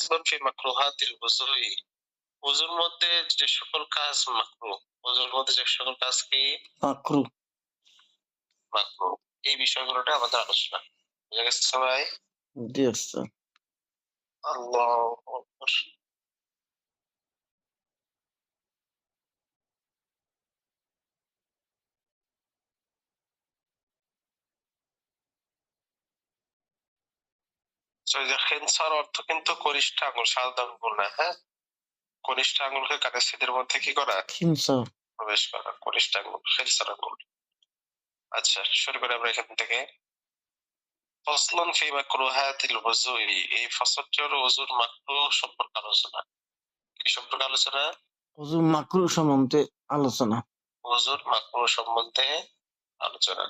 ফাসলুন ফি মাকরুহাতিল বুজুই, ওযুর মধ্যে যে সকল কাজ মাকরুহ, ওযুর মধ্যে যে সকল কাজ কি মাকরু। মাকরুহ, এই বিষয়গুলোটা আমাদের আলোচনা। বুঝা গেছে সবাই? জি আচ্ছা। আল্লাহু আকবার। খিনসার অর্থ কিন্তু কনিষ্ঠ আঙুল, সাদা আঙুল না, হ্যাঁ? কনিষ্ঠ আঙুলকে কানের ছিদ্রের মধ্যে কি করা? খিনসার। প্রবেশ করা, কনিষ্ঠ আঙুল, খিনসার আঙুল। আচ্ছা, শুরু করি আমরা এখান থেকে। ফাসলুন ফি মাকরুহাতিল বুজুই, এই ফসলটি হলো ওযুর মাকরুহ সম্পর্কে আলোচনা। কি সম্পর্কে আলোচনা? ওযুর মাকরু সম্বন্ধে আলোচনা। ওযুর মাকরুহ সম্বন্ধে আলোচনা।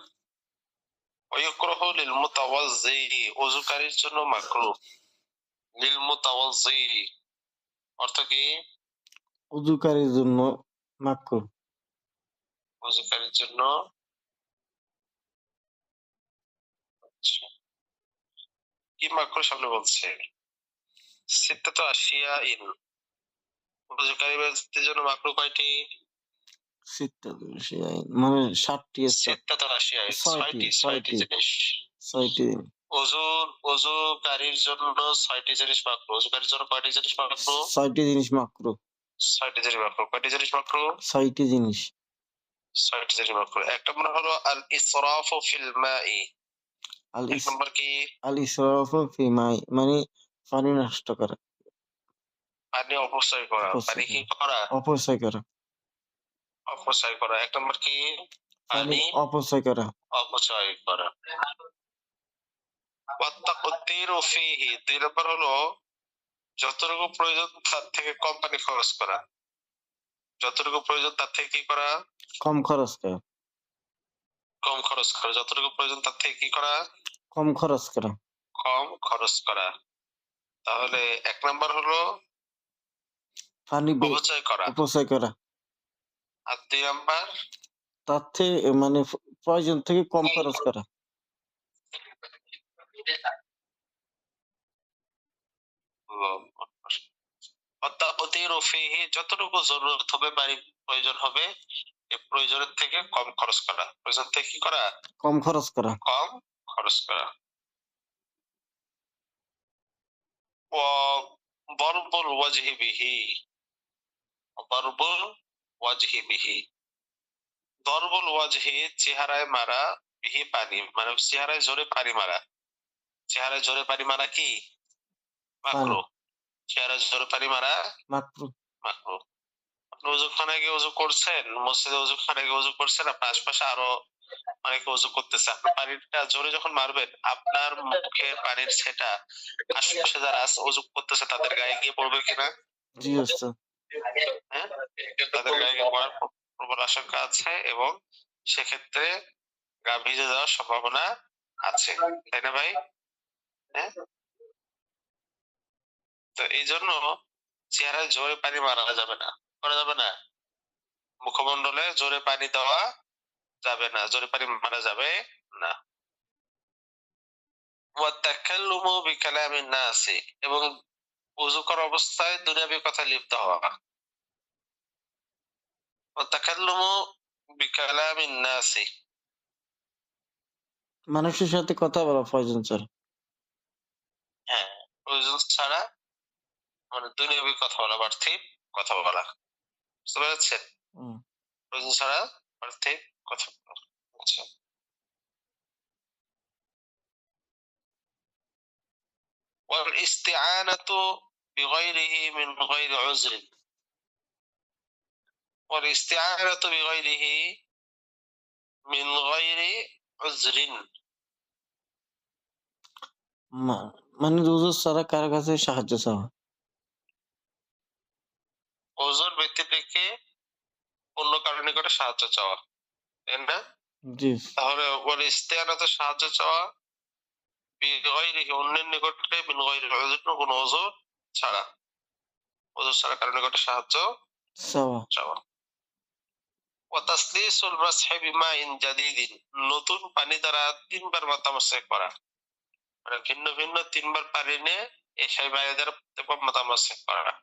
ওয়ায়ুকরাহু লিল মুতাওয়াজ্জি, ওযুকারীর জন্য মাকরুহ। লিল মুতাওয়াজ্জি অর্থ কি? ওযুকারীর জন্য মাকরু। ওযুকারীর জন্য। আচ্ছা, কি মাকরুহ সামনে বলছে? সিত্তাতু আশিয়াইন, ওযুকারী ব্যক্তির জন্য মাকরুহ কয়টি? মানে ৭টি। সিত্তাতু আশিয়াইন, ৬টি জিনিস। ৬টি। ওযুকারীর জন্য ৬টি জিনিস মাকরুহ। ওযুকারীর জন্য কয়টি জিনিস মাকরুহ? ৬টি জিনিস মাকরু। ৬টি জিনিস মাকরুহ। কয়টি জিনিস মাকরুহ? ৬টি জিনিস। ৬টি জিনিস মাকরুহ। ১ নম্বর হলো আল ইসরাফু ফিল মাই। ১ নম্বর কি? আল ইসরাফু ফি মাই, মানে পানি নষ্ট করা, পানি অপচয় করা। পানি কি করা? অপচয় করা। অপচয় করা। ১ নম্বর কি? পানি অপচয় করা। অপচয় করা। ওয়াত্তাকুদ্দিরু ফিহি, ২ নম্বর হলো যতটুকু প্রয়োজন তার থেকে কম পানি খরচ করা। যতটুকু প্রয়োজন তার থেকে কি করা? কম খরচ করা। কম খরচ করা। যতটুকু প্রয়োজন তার থেকে কি করা? কম খরচ করা। কম খরচ করা। তাহলে ১ নাম্বার হলো পানি অপচয় করা। অপচয় করা। আর ২ নাম্বার তার থেকে মানে প্রয়োজন থেকে কম খরচ করা। ওয়াত্তাকুদ্দিরু ফিহি, যতটুকু জরুরত হবে, বাড়ির প্রয়োজন হবে, এই প্রয়োজনের থেকে কম খরচ করা। প্রয়োজন থেকে কি করা? কম খরচ করা। কম খরচ করা। বরবুল ওয়াজহি বিহি, বরবুল ওয়াজহি বিহি, দরবুল ওয়াজহি চেহারায় মারা, বিহি পানি, মানে চেহারায় জোরে পানি মারা। চেহারায় জোরে পানি মারা কি মাকরুহ। চেহারায় জোরে পানি মারা মাকরুহ। মাকরুহ। আপনি ওযুখানায় গিয়ে ওযু করছেন, মসজিদে ওযুখানায় গিয়ে ওযু করছেন, আপনার আশপাশে আরো অনেকে ওযু করতেছে। আপনি পানিটা জোরে যখন মারবেন, আপনার মুখের পানির ছেটা আশেপাশে যারা আছে ওযু করতেছে তাদের গায়ে গিয়ে পড়বে কিনা? জি আচ্ছা। হ্যাঁ, তাদের গায়ে গিয়ে পড়ার প্রবল আশঙ্কা আছে এবং সেক্ষেত্রে গা ভিজে যাওয়ার সম্ভাবনা আছে, তাই না ভাই? হ্যাঁ, তো এই জন্য চেহারায় জোরে পানি মারা যাবে না, করা যাবে না। মুখমণ্ডলে জোরে পানি দেওয়া যাবে না, জোরে পানি মারা যাবে না। ওয়াতাকাল্লুমু বিকালামিন নাসি, এবং ওযু করা অবস্থায় দুনিয়াবি কথা লিপ্ত হওয়া। ওয়াতাকাল্লুমু বিকালামিন নাসি, মানুষের সাথে কথা বলা প্রয়োজন স্যার। হ্যাঁ, প্রয়োজন ছাড়া, মানে দুনিয়াবি কথা বলা, পার্থিব কথা বলা। বুঝতে পেরেছেন? প্রয়োজন ছাড়া পার্থিব কথা বলা। আচ্ছা, ওয়াল ইস্তিআনাতু বিগাইরিহি মিন গায়রি উযরিন, ওয়াল ইস্তিআনাতু বিগাইরিহি মিন গায়রি উযরিন, মানে ওযু ছাড়া কারো কাছে সাহায্য চাওয়া। ওযুর ব্যতিরেকে অন্য কারো নিকটে সাহায্য চাওয়া, তাই না? জি। তাহলে ওয়াল ইস্তিআনাতু সাহায্য চাওয়া, বিগাইরিহি অন্যের নিকটে, মিন গায়রি উযরিন কোনো ওযর ছাড়া, ওযর ছাড়া কারো নিকটে সাহায্য চাওয়া। চাওয়া। ওয়া তাসলিসুল মাসহি বিমাইন জাদিদিন, নতুন পানি দ্বারা ৩ বার মাথা মাসহ করা, মানে ভিন্ন ভিন্ন ৩ বার পানি নিয়ে এশায় বাইরেদের প্রত্যেকবার মাথা মাসাজ করা।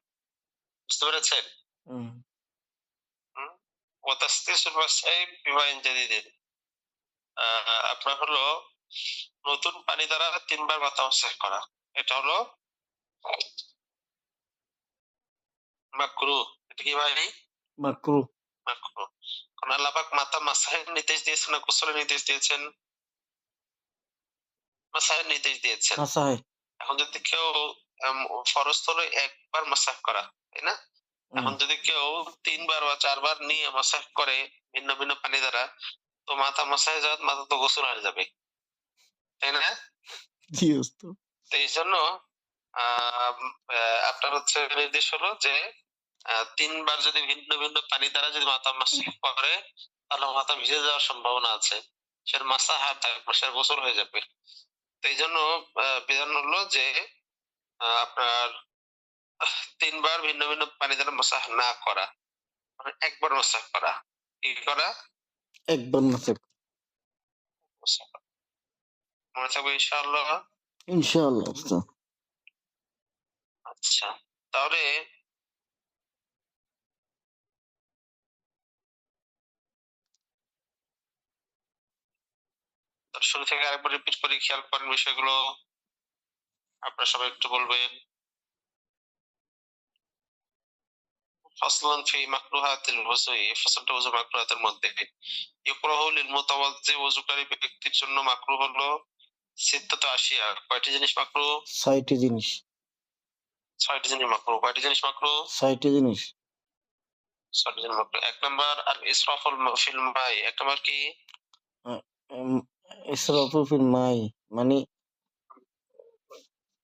বুঝতে পেরেছেন? হুম। হুম? ওয়াতাসতিসুল মাসাইব বিমা ইন জাদিদিন। আপনার হলো নতুন পানি দ্বারা ৩ বার মাথা মাসাজ করা। এটা হলো মাকরুহ। এটা কি ভাই? মাকরুহ। মাকরুহ। কারণ আল্লাহ পাক মাথা মাসাহের নির্দেশ দিয়েছেন না গোসলের নির্দেশ দিয়েছেন? মাসাহের নির্দেশ দিয়েছেন। মাসাহে। এখন যদি কেউ ফরজ তো হলো একবার মাসাহ করা, তাই না? এখন যদি কেউ ৩ বার বা ৪ বার নিয়ে মাসাহ করে ভিন্ন ভিন্ন পানি দ্বারা, তো মাথা মাসাহে যাওয়ার মাথা তো গোসল হয়ে যাবে, তাই না? জি ওস্তাদ। তো এই জন্য আপনার হচ্ছে নির্দেশ হলো যে ৩ বার যদি ভিন্ন ভিন্ন পানি দ্বারা যদি মাথা মাসাহ করে, তাহলে মাথা ভিজে যাওয়ার সম্ভাবনা আছে। সেটা মাসাহ আর থাকবে না, সেটা গোসল হয়ে যাবে। তো এই জন্য বিধান হলো যে আপনার ৩ বার ভিন্ন ভিন্ন পানি দ্বারা মাসাহ না করা, মানে একবার মাসাহ করা। কি করা? একবার মাসাহ। মাসাহ করা। মনে থাকবে ইনশাআল্লাহ? ইনশাআল্লাহ ওস্তাদ। আচ্ছা। তাহলে শুরু থেকে আরেকবার রিপিট করি, খেয়াল করেন বিষয়গুলো। আপনারা সবাই একটু বলবেন। ফাসলুন ফি মাকরুহাতিল ওযুই, এই ফসলটা ওযু মাকরুহাতের মধ্যে। ইকরাহু লিল মুতাওয়াজ্জি, ওযুকারী ব্যক্তির জন্য মাকরুহ হলো সিত্তাতু আশিয়া। কয়টি জিনিস মাকরুহ? ৬ টি জিনিস। ৬টি জিনিস মাকরুহ। কয়টি জিনিস মাকরুহ? ৬ টি জিনিস। ৬টি জিনিস মাকরুহ। ১ নাম্বার আল ইসরাফুল ফিল মাই। ১ নাম্বার কি? আ উম ইসরাফু ফিল মাই মানে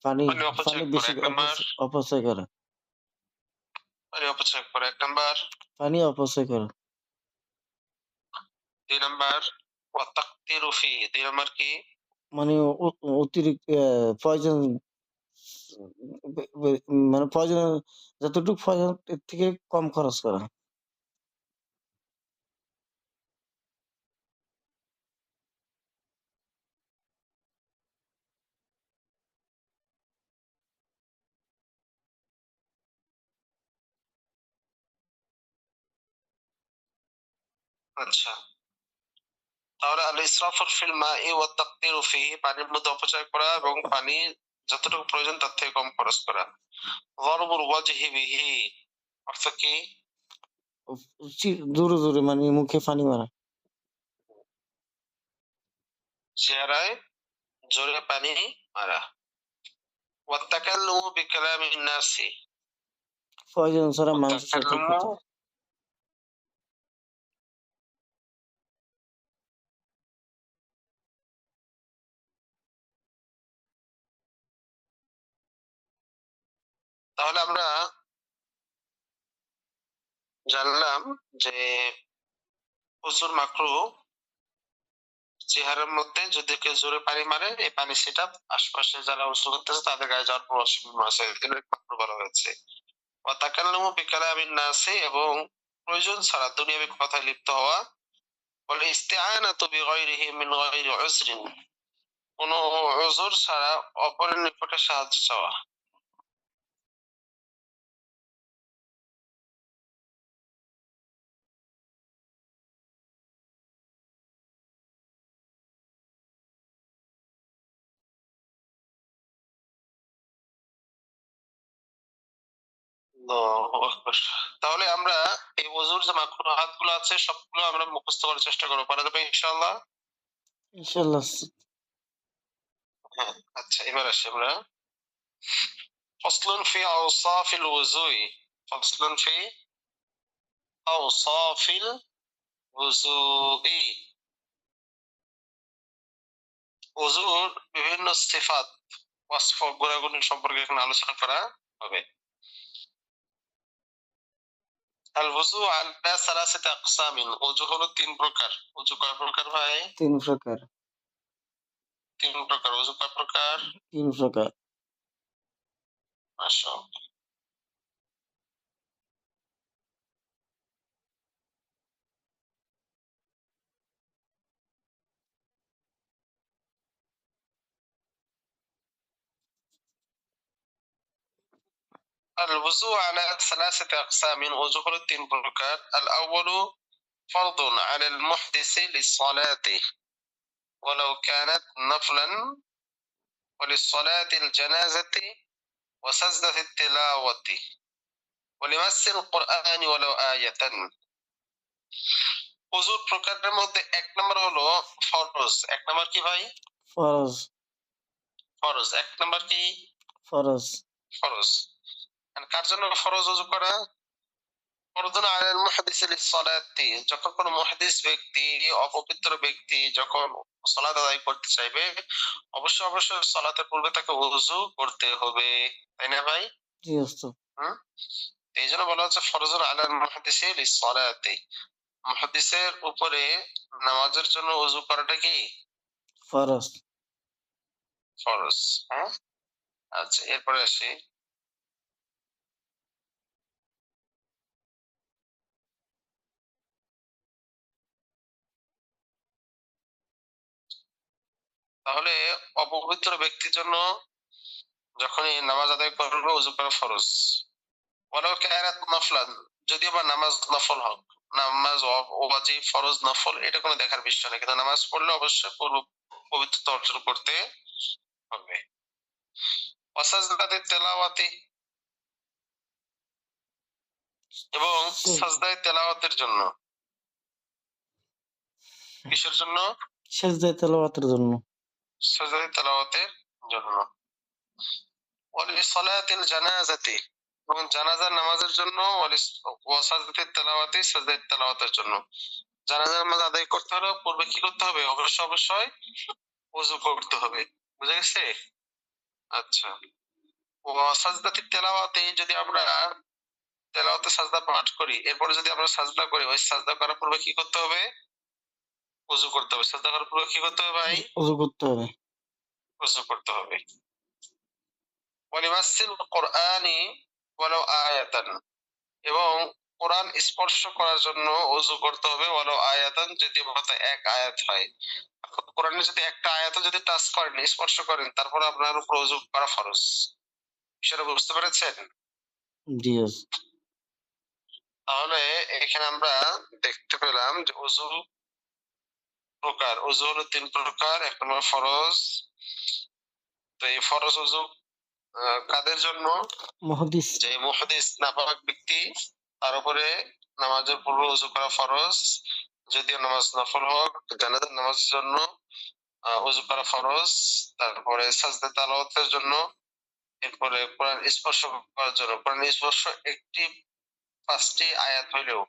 পানি পানি পানি অপচয় করা। বেশি ১ নাম্বার অপচয় করা। পানি অপচয় করা। ১ নাম্বার। পানি অপচয় করা। ২ নাম্বার ওয়া তাকতিরু ফিহি। ২ নাম্বার কি? মানে অতিরিক্ত প্রয়োজন বে বে মানে প্রয়োজন যতটুকু প্রয়োজন এর থেকে কম খরচ করা। আচ্ছা। তাহলে আল ইসরাফু ফিল মাই ওয়া তাকতিরু ফিহি, পানির মধ্যে অপচয় করা এবং পানি যতটুকু প্রয়োজন তার থেকে কম খরচ করা। গরবুল ওয়াজহি বিহি অর্থ কি? উফ জোরে, জোরে মানে মুখে পানি মারা। চেহারায় জোরে পানি মারা। ওয়া তাকাল্লুমু বিকালামিন নাসি। প্রয়োজন ছাড়া ওয়া মানুষের সাথে তাকাল্লুমু, কথা। তাহলে আমরা জানলাম যে প্রচুর মাকরু চেহারার মধ্যে যদি কেউ জোরে পানি মারে, এই পানি সেটা আশপাশে যারা উঁচু করতেছে তাদের গায়ে যাওয়ার কোনো অসুবিধা আছে, এজন্য মাকরু বলা হয়েছে। ওয়া তাকাল্লুমু বিকালামিন নাসি, এবং প্রয়োজন ছাড়া দুনিয়াবি কথায় লিপ্ত হওয়া। বলে ইস্তিআনাতু বিগাইরিহি মিন গাইরি উযরিন, কোনো উযর ছাড়া অপরের নিকটে সাহায্য চাওয়া। আল্লাহু আকবার। তাহলে আমরা এই ওযুর যে মাকরুহাত গুলো আছে সবগুলো আমরা মুখস্থ করার চেষ্টা করব। পারা যাবে ইনশাআল্লাহ? ইনশাআল্লাহ। হ্যাঁ, আচ্ছা এবার আসি আমরা। فصل في أوصاف الوضوء. فصل في أوصاف الوضوء. ওযুর বিভিন্ন সিফাত, ওয়াসফ, গুণাগুণ সম্পর্কে এখানে আলোচনা করা হবে। আল ওযু আলা সালাসাতি আকসামিন। ওযু হলো ৩ প্রকার। ওযু কয় প্রকার ভাই? ৩ প্রকার। ৩ প্রকার। ওযু কয় প্রকার? ৩ প্রকার। মাশাআল্লাহ। الوضوء على ثلاثة أقسام وضوء হলো তিন প্রকার الأول فرض على المحدث للصلاة ولو كانت نفلا وللصلاة الجنازة وسجدة التلاوة ولمس القرآن ولو آية ওযুর প্রকারের মধ্যে এক নম্বর হলো ফরজ। এক নম্বর কি ভাই? ফরজ ফরজ। এক নম্বর কি? ফরজ ফরজ। কার জন্য ফরজ ওযু করা? ফরজুন আলাল মুহাদ্দিসি লিস-সালাতি, যখন কোনো মুহাদ্দিস ব্যক্তি, অপবিত্র ব্যক্তি যখন সালাত আদায় করতে চাইবে, অবশ্যই সালাতের পূর্বে তাকে ওযু করতে হবে। তাই না ভাই? জি ওস্তাদ। এইজন্য বলা হচ্ছে ফরজুন আলাল মুহাদ্দিসি লিস-সালাতি, মুহাদ্দিসের উপরে নামাজের জন্য ওযু করাটা কি? ফরজ। ফরজ। হ্যাঁ, আচ্ছা এরপরে আসি। তাহলে অপবিত্র ব্যক্তির জন্য যখনই নামাজ আদায় করবে ওযু করা ফরজ। ওয়ালাউ কানাত নফলান, যদিও বা নামাজ নফল হোক, নামাজ ওয়াজিব ফরজ নফল এটা কোনো দেখার বিষয় না, কিন্তু নামাজ পড়লে অবশ্যই পবিত্রতা অর্জন করতে হবে। ওয়াসাজদাতে তেলাওয়াতি, এবং সাজদায়ে তেলাওয়াতের জন্য। কিসের জন্য? সাজদায়ে তেলাওয়াতের জন্য। সাজদায়ে তেলাওয়াতের জন্য। ওয়ালিসসালাতিল জানাজাতি, এবং জানাজার নামাজের জন্য। ওয়াসাজদাতে তেলাওয়াতি, সাজদায়ে তেলাওয়াতের জন্য। জানাজার নামাজ আদায় করতে হলে পূর্বে কি করতে হবে? অবশ্যই ওযু করতে হবে। বুঝা গেছে? আচ্ছা। সাজদাতে তেলাওয়াতে, যদি আমরা তেলাওয়াতে সাজদা পাঠ করি, এরপরে যদি আমরা সাজদা করি, ওই সাজদা করার পূর্বে কি করতে হবে? ওযু করতে হবে। সাজদা করার পূর্বে কি করতে হবে ভাই? ওযু করতে হবে। ওযু করতে হবে। ওয়ালিমাসসিল কুরআনি ওয়ালাউ আয়াতান, এবং কোরআন স্পর্শ করার জন্য ওযু করতে হবে। ওয়ালাউ আয়াতান, যদি মাত্র এক আয়াত হয়। কোরআনের যদি একটা আয়াতও যদি টাচ করেন, স্পর্শ করেন, তারপর আপনার উপর ওযু করা ফরজ। বিষয়টা বুঝতে পেরেছেন? জি। তাহলে এখানে আমরা দেখতে পেলাম যে ওযু প্রকার, ওযু হলো তিন প্রকার। এক নম্বর ফরজ। তো এই ফরজ ওযু কাদের জন্য? মুহাদ্দিস। যে মুহাদ্দিস নাপাক ব্যক্তি, তার উপরে নামাজের পূর্বে ওযু করা ফরজ। যদিও নামাজ নফল হোক, জানাজার নামাজের জন্য ওযু করা ফরজ। তারপরে সাজদা তেলাওয়াতের জন্য, এরপরে কোরআন স্পর্শ করার জন্য। কোরআন স্পর্শ একটি ৫টি আয়াত হইলেও।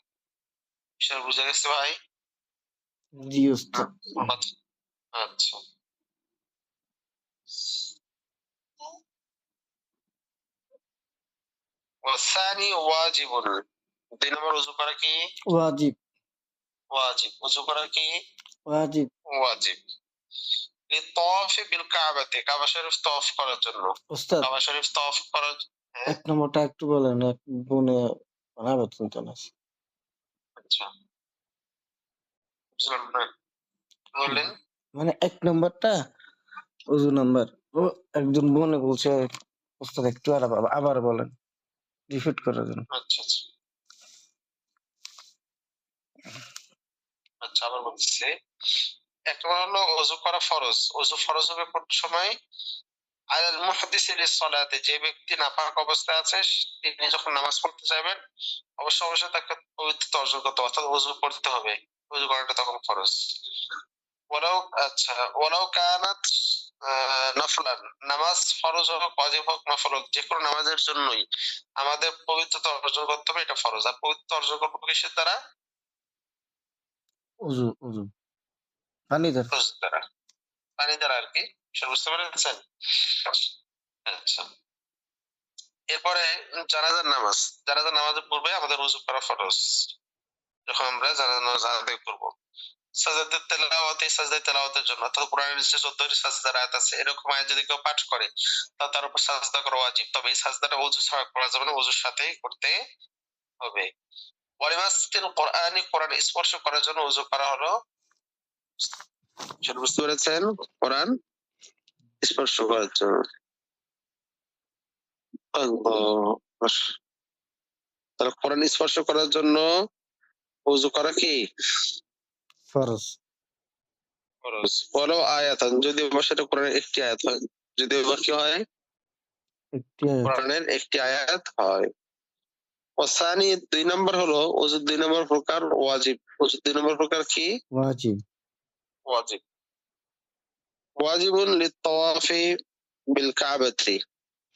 বিষয় বুঝা গেছে ভাই? জি ওস্তাদ। আচ্ছা। ওয়াসানি ওয়াজিবুন, ২ নম্বর ওযু করা কি? ওয়াজিব। ওয়াজিব। ওযু করা কি? ওয়াজিব। ওয়াজিব। লিতাওয়াফি বিল কাবাতে, কাবা শরীফ তওয়াফ করার জন্য। ওস্তাদ, কাবা শরীফ তওয়াফ করার। হ্যাঁ, এক নম্বরটা একটু বলেন। এক বোনে বানাবে চিন্তা না। আচ্ছা। বুঝলাম না। বললেন? মানে এক নম্বরটা ওযু নাম্বার। ও একজন বোনে বলছে ওস্তাদ একটু আবার বলেন। রিপিট করার জন্য। আচ্ছা। আচ্ছা, আবার বলতেছি। এক নম্বর হলো ওযু করা ফরজ। ওযু ফরজ হবে কোন সময়? আলাল মুহাদ্দিসি লিস-সালাতি, যে ব্যক্তি নাপাক অবস্থায় আছে, তিনি যখন নামাজ পড়তে যাবেন, অবশ্যই তাকে পবিত্রতা অর্জন করতে হবে, অর্থাৎ ওযু করতে হবে। ওযু করাটা তখন ফরজ। ওয়ালাউ কানাত নফলান, নামাজ ফরজ হোক, ওয়াজিব হোক, নফল হোক, যে কোনো নামাজের জন্যই আমাদের পবিত্রতা অর্জন করতে হবে, এটা ফরজ। আর পবিত্রতা অর্জন করবো কিসের দ্বারা? ওযু পানি দ্বারা। ওযু দ্বারা, পানি দ্বারা আর কি। সেটা বুঝতে পেরেছেন? আচ্ছা। এরপরে জানাজার নামাজ। জানাজার নামাজের পূর্বে আমাদের ওযু করা ফরজ, যখন আমরা জানাজার নামাজ আদায় করব। সাজদাতুত তিলাওয়াতি, সাজদায়ে তিলাওয়াতের জন্য, অর্থাৎ কোরআনের যে ১৪টি সাজদার আয়াত আছে, এরকম আয়াত যদি কেউ পাঠ করে, তার উপর সাজদা করা ওয়াজিব। তবে এই সাজদাটা ওযু ছাড়া করা যাবে না, ওযুর সাথেই করতে হবে। ওয়ালিমাসসিল কুরআনি, কোরআন স্পর্শ করার জন্য ওযু করা হলো। সেটা বুঝতে পেরেছেন? কোরআন স্পর্শ করার জন্য। আল্লাহ তাহলে কোরআন স্পর্শ করার জন্য ওযু করা কি ফরজ। ফরজ। বলো আয়াতান, যদি সেটা কোরআনের একটি আয়াত হয়, যদি কি হয় একটি আয়াত। কোরআনের একটি আয়াত হয়। ওয়াসানি ২ নম্বর হলো ওযুর ২ নম্বর প্রকার ওয়াজিব। ওযুর ২ নম্বর প্রকার কি ওয়াজিব। ওয়াজিব। ওয়াজিবুন লিত-তাওয়াফি বিল কাবাতি,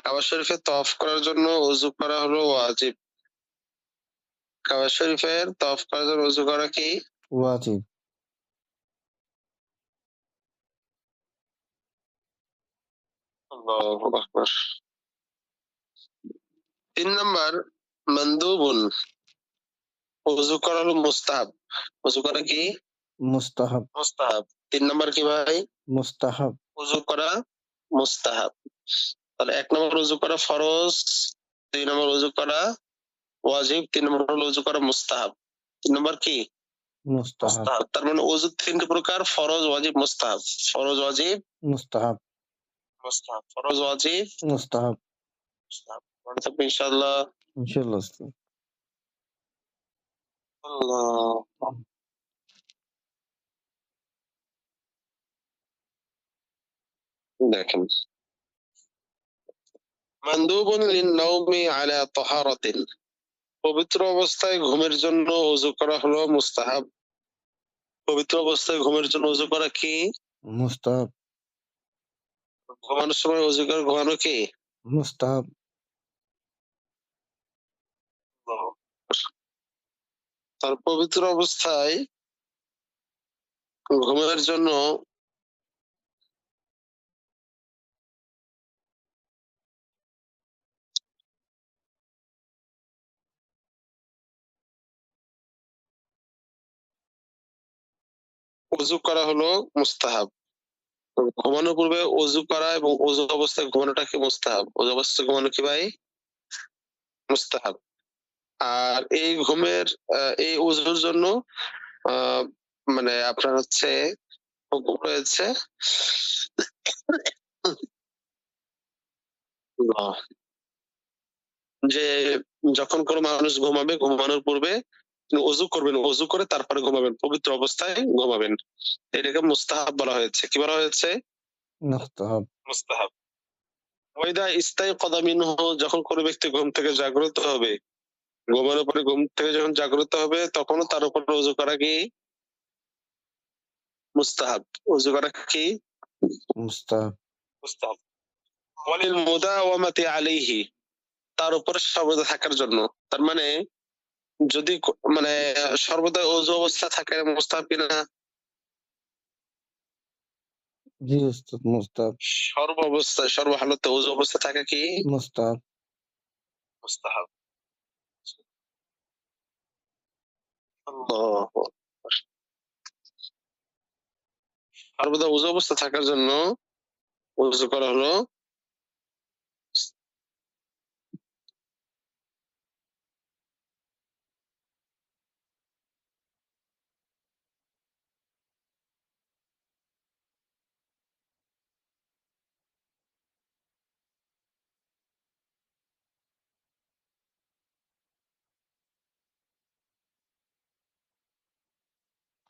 কাবা শরীফে তওয়াফ করার জন্য ওযু করা হলো ওয়াজিব। কাবা শরীফের তওয়াফ করার জন্য ওযু করা কি ওয়াজিব। আল্লাহু আকবার। ৩ নাম্বার মানদুবুন, ওযু করা হলো মুস্তাহাব। ওযু করা কি মুস্তাহাব। মুস্তাহাব। ৩ নাম্বার কি ভাই মুস্তাহাব। ওযু করা মুস্তাহাব। তাহলে ১ নম্বর ওযু করা ফরজ, ২ নম্বর ওযু করা ওয়াজিব, ৩ নম্বর হলো ওযু করা মুস্তাহাব। ৩ নম্বর কি মুস্তাহাব। মুস্তাহাব। তার মানে ওযু ৩ প্রকার, ফরজ, ওয়াজিব, মুস্তাহাব। ফরজ, ওয়াজিব, মুস্তাহাব। মুস্তাহাব। ফরজ, ওয়াজিব, মুস্তাহাব। মুস্তাহাব। মনে থাকবে ইনশাআল্লাহ। ইনশাআল্লাহ উস্তাদ। আল্লাহ। দেখেন, মানদুবুন লিন-নাওমি আলা তাহারাতিন, পবিত্র অবস্থায় ঘুমের জন্য ওযু করা হলো মুস্তাহাব। পবিত্র অবস্থায় ঘুমের জন্য ওযু করা কি মুস্তাহাব। ঘুমানোর সময় ওযু করে ঘুমানো কি মুস্তাহাব। তার পবিত্র অবস্থায় ঘুমের জন্য ওযু করা হলো মুস্তাহাব। ঘুমানোর পূর্বে ওযু করা এবং ওযু অবস্থায় ঘুমানোটা কি মুস্তাহাব। ওযু অবস্থায় ঘুমানো কি ভাই মুস্তাহাব। আর এই ঘুমের এই ওযুর জন্য মানে আপনার হচ্ছে হুকুম রয়েছে যে যখন কোনো মানুষ ঘুমাবে, ঘুমানোর পূর্বে তিনি ওযু করবেন, ওযু করে তারপরে ঘুমাবেন, পবিত্র অবস্থায় ঘুমাবেন। এটাকে মুস্তাহাব বলা হয়েছে। কি বলা হয়েছে মুস্তাহাব। মুস্তাহাব। ওয়াইদা ইস্তাইকাযা মিনহু, যখন কোনো ব্যক্তি ঘুম থেকে জাগ্রত হবে, ঘুমানোর পরে ঘুম থেকে যখন জাগ্রত হবে, তখনও তার উপর ওযু করা কি মুস্তাহাব। ওযু করা কি মুস্তাহাব। মুস্তাহাব। ওয়ালিল মুদাওয়ামাতি আলাইহি, তার উপর সর্বদা থাকার জন্য। তার মানে যদি মানে সর্বদা ওযু অবস্থা থাকে মুস্তাহাব কিনা জি উস্তাদ মুস্তাহাব। সর্ব অবস্থায়, সর্ব হালতে ওযু অবস্থা থাকা কি মুস্তাহাব। মুস্তাহাব। আল্লাহু আকবার। সর্বদা ওযু অবস্থা থাকার জন্য ওযু করা হলো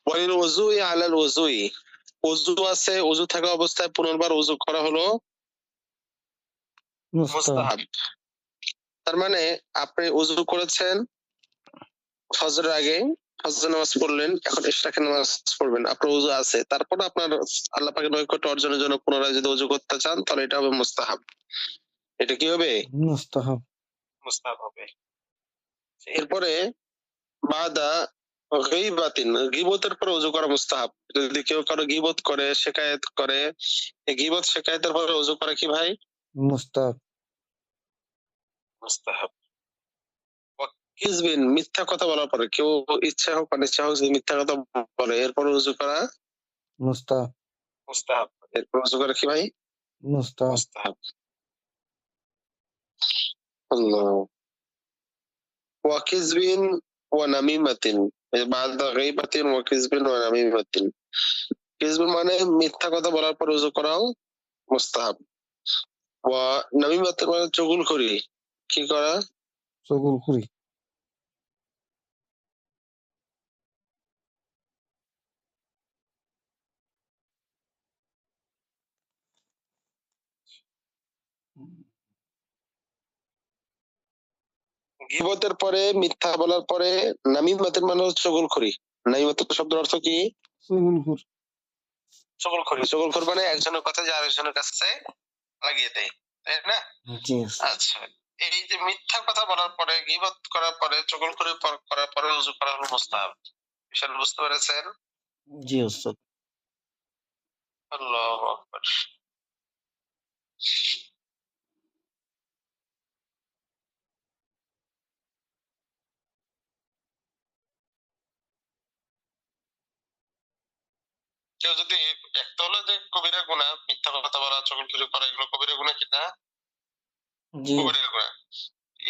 ওয়ালিল ওযুই আলাল ওযুই, ওযু আছে, ওযু থাকা অবস্থায় পুনর্বার ওযু করা হলো মুস্তাহাব। মুস্তাহাব। তার মানে আপনি ওযু করেছেন ফজরের আগে, ফজর নামাজ পড়লেন, এখন ইশরাকের নামাজ পড়বেন, আপনার ওযু আছে, তারপর আপনার আল্লাহ পাকের নৈকট্য অর্জনের জন্য পুনরায় যদি ওযু করতে চান, তাহলে এটা হবে মুস্তাহাব। এটা কি হবে মুস্তাহাব। মুস্তাহাব হবে। এরপরে বাদা গীবাতিন, গীবতের পরে ওযু করা মুস্তাহাব। যদি কেউ কারো গীবত করে, শিকায়াত করে, এই গীবত শিকায়াতের পরে ওযু করা কি ভাই মুস্তাহাব। মুস্তাহাব। ওয়া কিযবিন, মিথ্যা কথা বলার পরে, কেউ ইচ্ছা হোক অনিচ্ছা হোক যদি মিথ্যা কথা বলে, এরপর ওযু করা মুস্তাহাব। মুস্তাহাব। এরপর ওযু করা কি ভাই মুস্তাহাব। মুস্তাহাব। আল্লাহ। ওয়া কিযবিন ওয়া নামিমাতিন, বাদা গীবাতিন ওয়া কিযবিন ওয়া নামিমাতিন। কিযব মানে মিথ্যা কথা বলার পর ওযু করাও মুস্তাহাব। ওয়া নামিমাতিন মানে চুগলখড়ি, কি করা চগলখড়ি। গীবতের পরে মিথ্যা বলার পরে নামিমাতের মানে হচ্ছে চগলখড়ি। নামিমাতের শব্দের অর্থ কি? চগলখড়। চগলখড়ি। চগলখড় মানে একজনের কথা যে আরেকজনের কাছে লাগিয়ে দেয়, তাই না? জি আচ্ছা, এই যে মিথ্যা কথা বলার পরে, গীবত করার পরে, চগলখড়ি করার পরে ওযু করা হলো মুস্তাহাব। বিষয়টা বুঝতে পেরেছেন? জি ওস্তাদ। আল্লাহু আকবার। কেউ যদি, একটা হলো যে কবিরা গুনাহ, মিথ্যা কথা বলা, চগলখড়ি করা, এগুলো কবিরা গুনাহ কিনা? জি। কবিরা গুনাহ।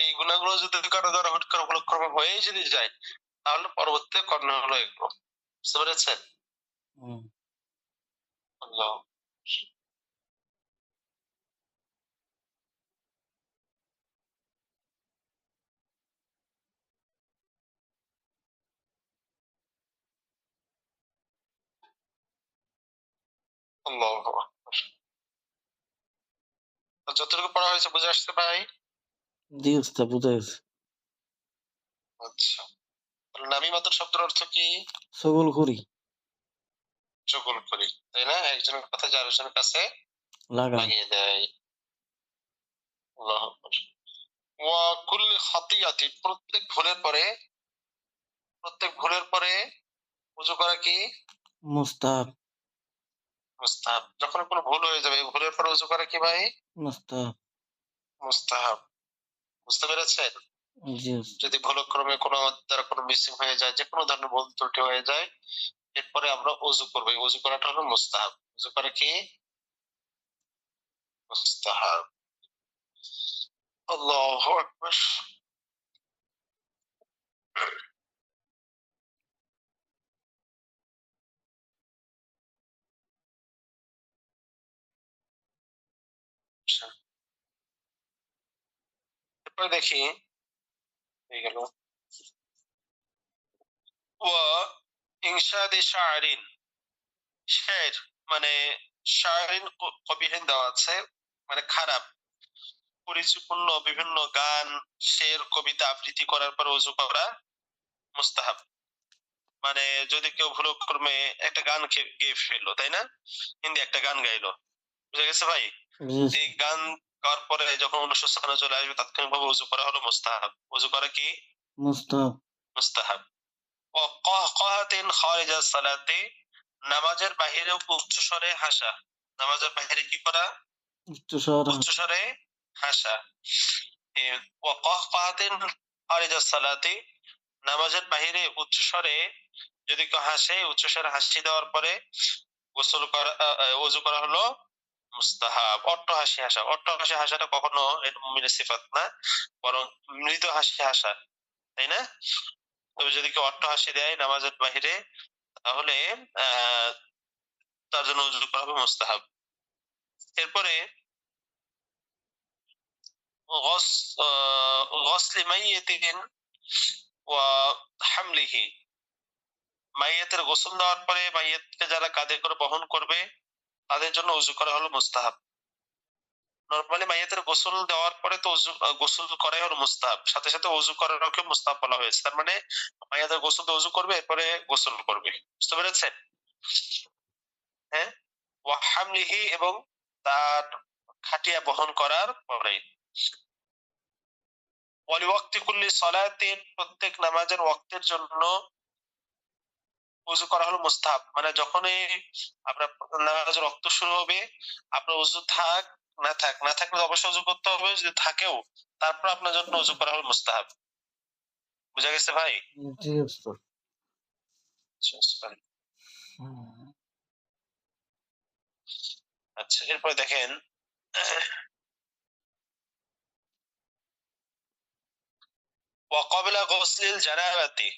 এই গুনাহগুলো যদি কারো দ্বারা হুট করে উপলক্ষক্রমে হয়েই যদি যায়, তাহলে পরবর্তীতে করণীয় হলো এগুলো। বুঝতে পেরেছেন? হুম। আল্লাহ। আল্লাহু আকবার। তো যতটুকু পড়া হয়েছে বুঝে আসছে ভাই? জি ওস্তাদ, বুঝা গেছে। আচ্ছা। তাহলে নামিমাতুর শব্দের অর্থ কি? চগলখড়ি। চগলখড়ি, তাই না? একজনের কথা যে আরেকজনের কাছে লাগান। লাগিয়ে দেয়। আল্লাহু আকবার। ওয়া কুল্লি খাতিয়াতিন, প্রত্যেক ভুলের পরে ওযু করা কি? মুস্তাহাব। মুস্তাহাব। যখন কোনো ভুল হয়ে যাবে, এই ভুলের পরে ওযু করা কি ভাই? মুস্তাহাব। মুস্তাহাব। বুঝতে পেরেছেন? জি ওস্তাদ। যদি ভুলক্রমে কোনো দ্বারা কোনো মিসিং হয়ে যায়, যে কোনো ধরনের ভুল ত্রুটি হয়ে যায়, এরপরে আমরা ওযু করব। এই ওযু করাটা হলো মুস্তাহাব। ওযু করা কি? মুস্তাহাব। আল্লাহু আকবার। আচ্ছা। এরপরে দেখি, হয়ে গেল। ওয়া ইনশাদি শা'রিন, শের মানে শা'রিন কবিহীন দেওয়া আছে, মানে খারাপ, পরিচিপূর্ণ বিভিন্ন গান, শের, কবিতা আবৃত্তি করার পর ওযু করা মুস্তাহাব। মানে যদি কেউ ভুলক্রমে একটা গান গেয়ে ফেললো, তাই না? হিন্দি একটা গান গাইলো, বুঝা গেছে ভাই? জি এই গান গাওয়ার পরে যখন অনুশোচনা চলে আসবে, তাৎক্ষণিকভাবে ওযু করা হলো মুস্তাহাব। ওযু করা কি? মুস্তাহাব। মুস্তাহাব। ওয়া কাহকাহাতিন খারিজা সালাতি, নামাজের বাহিরে উচ্চ স্বরে হাসা। নামাজের বাহিরে কি করা? উচ্চস্বর। উচ্চ স্বরে হাসা। ওয়া কাহকাহাতিন খারিজা সালাতি, নামাজের বাহিরে উচ্চ স্বরে যদি কেউ হাসে, উচ্চ স্বরে হাসি দেওয়ার পরে গোসল করা, ওযু করা হলো মুস্তাহাব। অট্টহাসি হাসা। অট্টহাসি হাসাটা কখনো এটা মুমিনের সিফাত না, বরং মৃদু হাসি হাসা, তাই না? তবে যদি কেউ অট্টহাসি দেয় নামাজের বাহিরে, তাহলে আহ তার জন্য ওযু করা হবে মুস্তাহাব। এরপরে গস গসলি মাইয়িতিন ওয়া হামলিহি, মাইয়াতের গোসল দেওয়ার পরে মাইয়াতকে যারা কাঁধে করে বহন করবে, তাদের জন্য ওযু করা হলো মুস্তাহাব। নরমালি মাইয়াতের গোসল দেওয়ার পরে তো গোসল করাই হলো মুস্তাহাব, সাথে সাথে ওযু করারকে মুস্তাহাব বলা হয়েছে। তার মানে মাইয়াতের গোসল দিয়ে ওযু করবে, এরপরে গোসল করবে। বুঝতে পেরেছেন? হ্যাঁ। ওয়া হামলিহি, এবং তার খাটিয়া বহন করার পরে। ওয়ালিওয়াক্তি কুল্লি সালাতিন, প্রত্যেক নামাজের ওয়াক্তের জন্য ওযু করা হলো মুস্তাহাব। মানে যখনই আপনার নামাজের ওয়াক্ত শুরু হবে, আপনার ওযু থাক না থাক, না থাকলে অবশ্যই ওযু করতে হবে, যদি থাকেও তারপর আপনার জন্য ওযু করা হলো মুস্তাহাব। বুঝা গেছে ভাই? জি ওস্তাদ। হুম। আচ্ছা, এরপরে দেখেন, ওয়া ক্বাবলা গুসলিল জানাবাতি,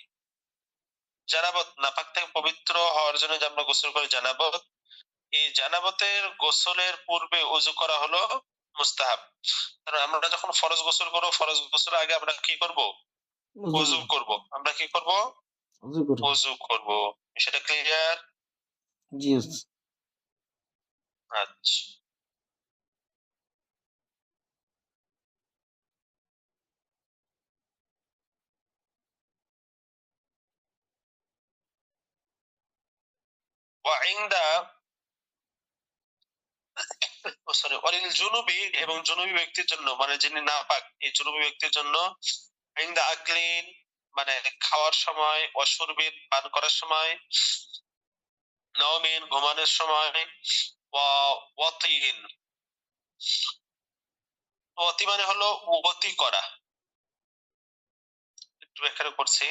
জানাবত নাপাক থেকে পবিত্র হওয়ার জন্য যে আমরা গোসল করি জানাবত, এই জানাবতের গোসলের পূর্বে ওযু করা হলো মুস্তাহাব। কারণ আমরা যখন ফরজ গোসল করবো, ফরজ গোসলের আগে আমরা কি করব? উযু ওযু করব। আমরা কি করব? উযু করুন। ওযু করব। সেটা ক্লিয়ার? জি উস্তাদ। আচ্ছা। ওয়াইনদা সরি ওয়ালিল জুনুবি এবং জুনুবি ব্যক্তির জন্য মানে যিনি নাপাক এই জুনুবি ব্যক্তির জন্য ইনদা আকলিন মানে খাওয়ার সময়, অশুরবিন পান করার সময়, নওমিন ঘুমানোর সময়, ওয়াতিন ওয়াতি মানে হলো ওতি করা। একটু ব্যাখ্যা করছি।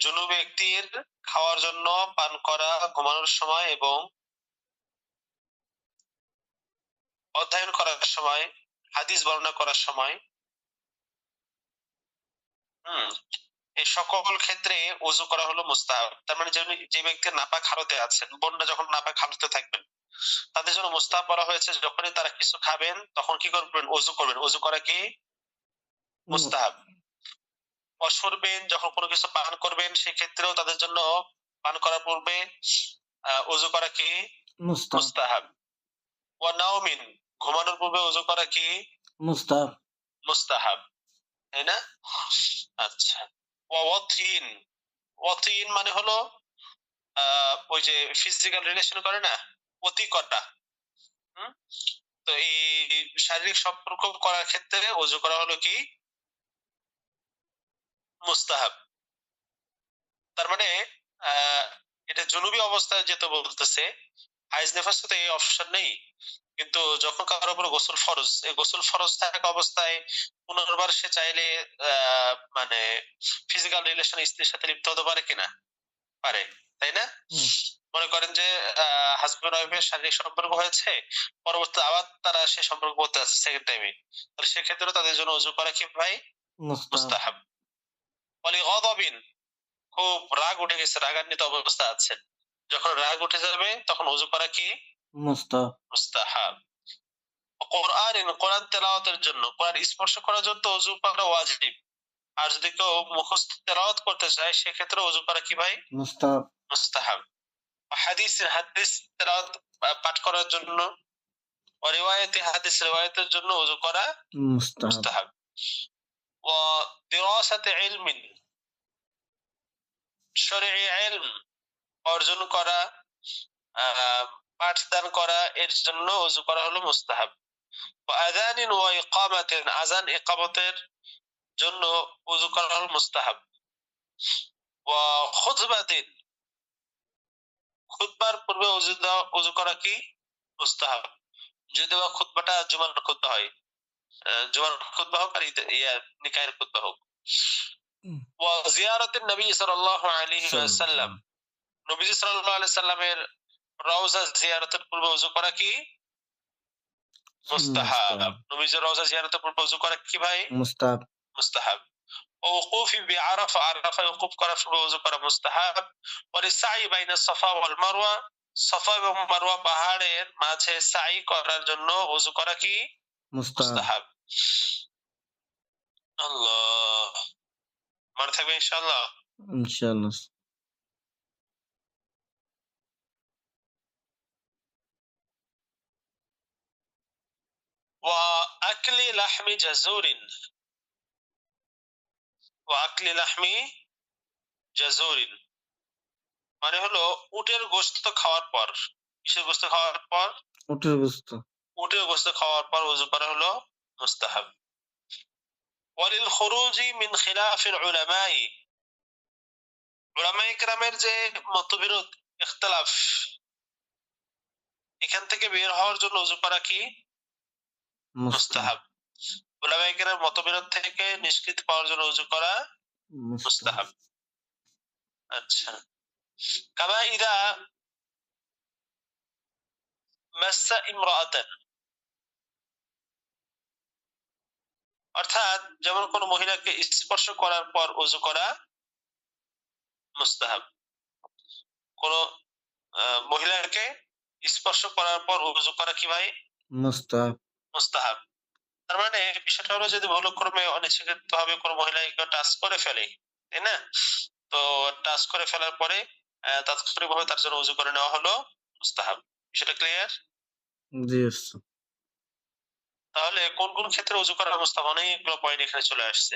জুনুবি ব্যক্তির খাওয়ার জন্য, পান করা, ঘুমানোর সময় এবং অধ্যয়ন করার সময়, হাদিস বর্ণনা করার সময়, হুম, এই সকল ক্ষেত্রে ওযু করা হলো মুস্তাহাব। তার মানে যে ব্যক্তি নাপাক হালতে আছেন, বোনরা যখন নাপাক হালতে থাকবেন, তাদের জন্য মুস্তাহাব বলা হয়েছে যখনই তারা কিছু খাবেন তখন কি করবেন? ওযু করবেন। ওযু করা কি মুস্তাহাব। অশুরবেন যখন কোনো কিছু পান করবেন সেক্ষেত্রেও তাদের জন্য পান করার পূর্বে ওযু করা কি মুস্তাহাব। মুস্তাহাব। ওয়া নাওমিন ঘুমানোর পূর্বে ওযু করা কি মুস্তাহাব। মুস্তাহাব। তাই না? আচ্ছা। ওয়া ওয়াতিন ওয়াতিন মানে হলো ওই যে ফিজিক্যাল রিলেশন করে না, অতি করা। হুম? তো এই শারীরিক সম্পর্ক করার ক্ষেত্রে ওযু করা হলো কি মুস্তাহাব। তার মানে আহ, এটা জুনুবি অবস্থায় যেতে বলতেছে, হাইজ নেফাসে তো এই অপশন নেই। কিন্তু যখন কারোর উপর গোসল ফরজ, এই গোসল ফরজ থাকা অবস্থায় পুনর্বার সে চাইলে মানে ফিজিক্যাল রিলেশন স্ত্রীর সাথে লিপ্ত হতে পারে কিনা? পারে, তাই না? হুম। মনে করেন যে হাজবেন্ড ওয়াইফের শারীরিক সম্পর্ক হয়েছে, পরবর্তী আবার তারা সে সম্পর্ক করতে আছে সেকেন্ড টাইমে, তাহলে সেক্ষেত্রে তাদের জন্য ওযু করা কি ভাই মুস্তাহাব। মুস্তাহাব। ওয়ালি গাদাবিন খুব রাগ উঠে গেছে, রাগান্বিত অবস্থা আছেন, যখন রাগ উঠে যাবে তখন ওযু করা কি মুস্তাহাব। মুস্তাহাব। কোরআন তেলাওয়াতের জন্য, কোরআন স্পর্শ করার জন্য তো ওযু করা ওয়াজিব। আর যদি কেউ মুখস্থ তেলাওয়াত করতে চায় সেক্ষেত্রে ওযু করা কি ভাই মুস্তাহাব। মুস্তাহাব। হাদিস তেলাওয়াত পাঠ করার জন্য, রিওয়ায়াতি হাদিস রিওয়ায়াতের জন্য ওযু করা মুস্তাহাব। মুস্তাহাব। ওয়া দিরাসাতি ইলমিন শরঈ ইলম অর্জন করা, পাঠদান করা, এর জন্য ওযু করা হলো মুস্তাহাব। ওয়া আযানিন ওয়া ইকামাতিন আযান ইকামতের জন্য ওযু করা হলো মুস্তাহাব। ওয়া খুতবাতিন খুতবার পূর্বে ওযু করা কি মুস্তাহাব। যদি বা খুতবাটা জুমার খুতবা হয়, জুমার খুতবা হোক আর নিকায়ের খুতবা হোক। হুম। ওয়া জিয়ারাতিন নবী সাল্লাল্লাহু আলাইহি ওয়াসাল্লাম নবীজি সাল্লাল্লাহু আলাইহি সাল্লামের রওজা জিয়ারতের পূর্বে ওযু করা কি মুস্তাহাব। নবীজির রওজা জিয়ারতের পূর্বে ওযু করা কি ভাই মুস্তাহাব। মুস্তাহাব। ووقوف بعرفة عرفة وقوف করা শুরু ওযু করা মুস্তাহাব। وللسعي بين الصفا والمروة صفا এবং মারওয়া পাহাড়ের মাঝে সাই করার জন্য ওযু করা কি মুস্তাহাব। মুস্তাহাব। আল্লাহ, মনে থাকবে ইনশাআল্লাহ। ইনশাআল্লাহ। وأكل لحم جزور وأكل لحم جزور মানে হলো উটের গোশত খাওয়ার পর, কিসের গোশত খাওয়ার পর? উটের গোশত। উটের গোশত খাওয়ার পর ওযু করা হলো মুস্তাহাব। ওয়ালিল খুরুজি মিন খিলাফিল উলামাই উলামায়ে কেরামের যে মতবিরোধ, ইখতিলাফ, এখান থেকে বের হওয়ার জন্য ওযু করা কি মুস্তাহাব। মুস্তাহাব। উলামায়ে কেরামের মতবিরোধ থেকে নিষ্কৃতি পাওয়ার জন্য ওযু করা মুস্তাহাব। মুস্তাহাব। আচ্ছা। কামা ইদা মাসসা ইমরাআতান অর্থাৎ যেমন কোন মহিলাকে স্পর্শ করার পর ওযু করা মুস্তাহাব। কোন মহিলাকে স্পর্শ করার পর ওযু করা কি ভাই মুস্তাহাব। মুস্তাহাব। তার মানে বিষয়টা হলো যদি ভুলক্রমে অনিচ্ছাকৃত ভাবে কোনো মহিলাকে টাচ করে ফেলে, তাই না? তো টাচ করে ফেলার পরে তাৎক্ষণিকভাবে তার জন্য ওযু করে নেওয়া হলো মুস্তাহাব। বিষয়টা ক্লিয়ার? জি উস্তাদ। তাহলে কোন কোন ক্ষেত্রে ওযু করা মুস্তাহাব? অনেকগুলো পয়েন্ট এখানে চলে আসছে।